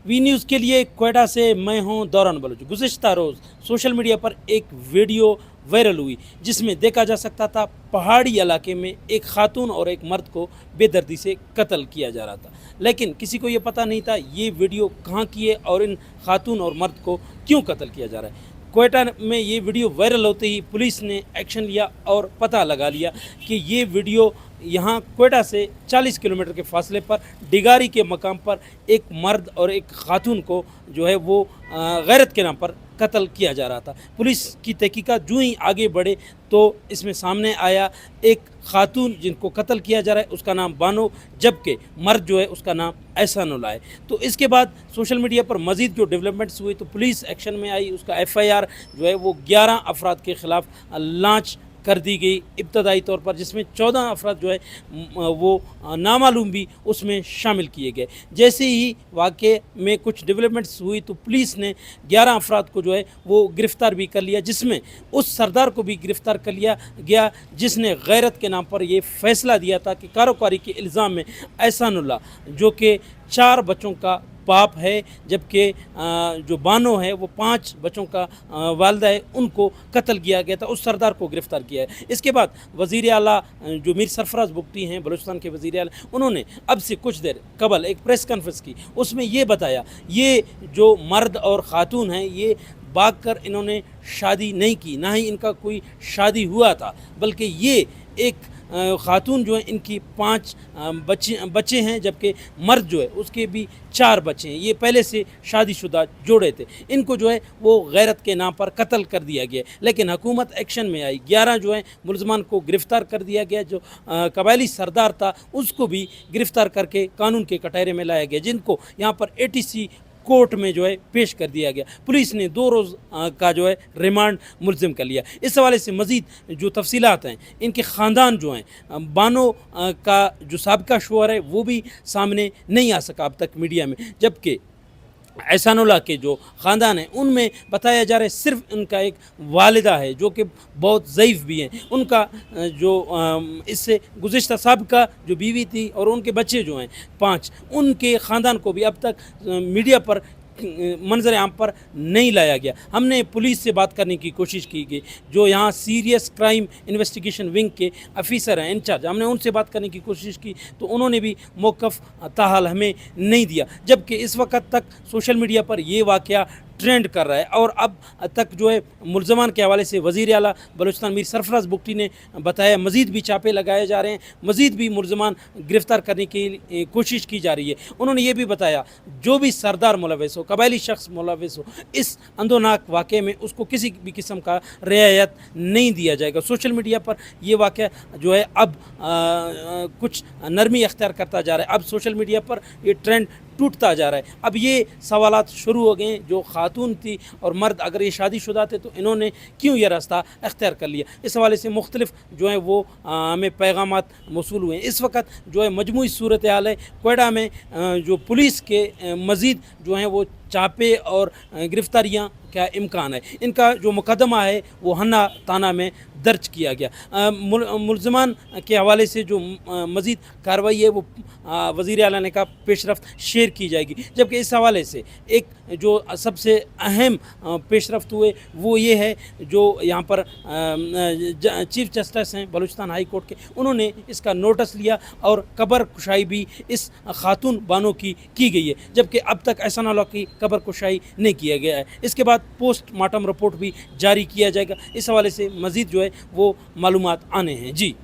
V news के लिए क्वेटा से मैं हूं दौरान बलूच। गुज़िश्ता रोज़ सोशल मीडिया पर एक वीडियो वायरल हुई जिसमें देखा जा सकता था पहाड़ी इलाके में एक खातून और एक मर्द को बेदर्दी से कत्ल किया जा रहा था, लेकिन किसी को ये पता नहीं था ये वीडियो कहाँ की है और इन खातून और मर्द को क्यों कत्ल किया जा रहा है। क्वेटा में ये वीडियो वायरल होते ही पुलिस ने एक्शन लिया और पता लगा लिया कि ये वीडियो यहाँ क्वेटा से 40 किलोमीटर के फासले पर डिगारी के मकाम पर एक मर्द और एक खातून को जो है वो गैरत के नाम पर कत्ल किया जा रहा था। पुलिस की तहकीकात जो ही आगे बढ़े तो इसमें सामने आया एक खातून जिनको कत्ल किया जा रहा है उसका नाम बानो, जबकि मर्द जो है उसका नाम एहसानुल्लाह है। तो इसके बाद सोशल मीडिया पर मज़ीद जो डेवलपमेंट्स हुई तो पुलिस एक्शन में आई। उसका FIR जो है वो 11 अफराद के ख़िलाफ़ लॉन्च कर दी गई इब्तदाई तौर पर, जिसमें 14 अफराद जो है वो नामालूम भी उसमें शामिल किए गए। जैसे ही वाक़े में कुछ डेवलपमेंट्स हुई तो पुलिस ने 11 अफराद को जो है वो गिरफ़्तार भी कर लिया, जिसमें उस सरदार को भी गिरफ़्तार कर लिया गया जिसने गैरत के नाम पर ये फ़ैसला दिया था कि कारोकारी के इल्ज़ाम में एहसानुल्लाह जो कि 4 बच्चों का बाप है, जबकि जो बानो है वो 5 बच्चों का वालदा है, उनको कत्ल किया गया था। उस सरदार को गिरफ़्तार किया है। इसके बाद वज़ीर आला जो मीर सरफराज बुगटी हैं बलूचिस्तान के वज़ीर आला, उन्होंने अब से कुछ देर कबल एक प्रेस कॉन्फ्रेंस की। उसमें ये बताया ये जो मर्द और ख़ातून हैं ये भाग कर इन्होंने शादी नहीं की, ना ही इनका कोई शादी हुआ था, बल्कि ये एक ख़ातून जो है इनकी 5 बच्चे हैं, जबकि मर्द जो है उसके भी 4 बच्चे हैं। ये पहले से शादीशुदा जोड़े थे। इनको जो है वो गैरत के नाम पर कत्ल कर दिया गया, लेकिन हुकूमत एक्शन में आई। 11 जो है मुलज़मान को गिरफ़्तार कर दिया गया। जो कबायली सरदार था उसको भी गिरफ़्तार करके कानून के कटहरे में लाया गया, जिनको यहाँ पर ATC कोर्ट में जो है पेश कर दिया गया। पुलिस ने 2 रोज़ का जो है रिमांड मुलज़िम कर लिया। इस हवाले से मज़ीद जो तफसीलात हैं, इनके ख़ानदान जो हैं, बानो का जो साबिका शोहर है वो भी सामने नहीं आ सका अब तक मीडिया में, जबकि एहसानुल्लाह के जो ख़ानदान है उनमें बताया जा रहा है सिर्फ उनका एक वालिदा है जो कि बहुत ज़ईफ़ भी हैं। उनका जो इससे गुज़िश्ता साबिका जो बीवी थी और उनके बच्चे जो हैं 5, उनके ख़ानदान को भी अब तक मीडिया पर मंजर आम पर नहीं लाया गया। हमने पुलिस से बात करने की कोशिश की गई, जो यहाँ सीरियस क्राइम इन्वेस्टिगेशन विंग के ऑफिसर हैं इंचार्ज, हमने उनसे बात करने की कोशिश की तो उन्होंने भी मौक़िफ़ ताहाल हमें नहीं दिया। जबकि इस वक्त तक सोशल मीडिया पर ये वाक़या ट्रेंड कर रहा है और अब तक जो है मुलज़मान के हवाले से वज़ीर आला बलूचिस्तान मीर सरफराज बुगटी ने बताया मज़ीद भी छापे लगाए जा रहे हैं, मज़ीद भी मुलज़मान गिरफ़्तार करने की कोशिश की जा रही है। उन्होंने ये भी बताया जो भी सरदार मुलव्वस हो, कबायली शख्स मुलव्वस हो इस अंदोनाक वाक़े में, उसको किसी भी किस्म का रियायत नहीं दिया जाएगा। सोशल मीडिया पर यह वाक़या जो है अब कुछ नरमी अख्तियार करता जा रहा है। अब सोशल मीडिया पर ये ट्रेंड टूटता जा रहा है। अब ये सवालात शुरू हो गए जो ख़ातून थी और मर्द अगर ये शादीशुदा थे तो इन्होंने क्यों ये रास्ता अख्तियार कर लिया। इस हवाले से मुख्तलिफ जो है वो हमें पैगामात मौसूल हुए हैं। इस वक्त जो है मजमूई सूरत हाल है क्वेटा में, जो पुलिस के मज़ीद जो हैं वो चापे और गिरफ़्तारियाँ क्या इम्कान है। इनका जो मुकदमा है वो हन्ना थाना में दर्ज किया गया। मुलज़मान के हवाले से जो मज़ीद कार्रवाई है वो वज़ीर आला ने कहा पेशरफ्त शेयर की जाएगी। जबकि इस हवाले से एक जो सबसे अहम पेशरफ्त हुए वो ये है जो यहाँ पर चीफ जस्टिस हैं बलूचिस्तान हाई कोर्ट के, उन्होंने इसका नोटिस लिया और कब्र कुशाई भी इस खातून बानो की गई है, जबकि अब तक एहसानुल्लाह की कब्र कुशाई नहीं किया गया है। इसके बाद पोस्टमार्टम रिपोर्ट भी जारी किया जाएगा। इस हवाले से मज़ीद जो है वो मालूमात आने हैं। जी।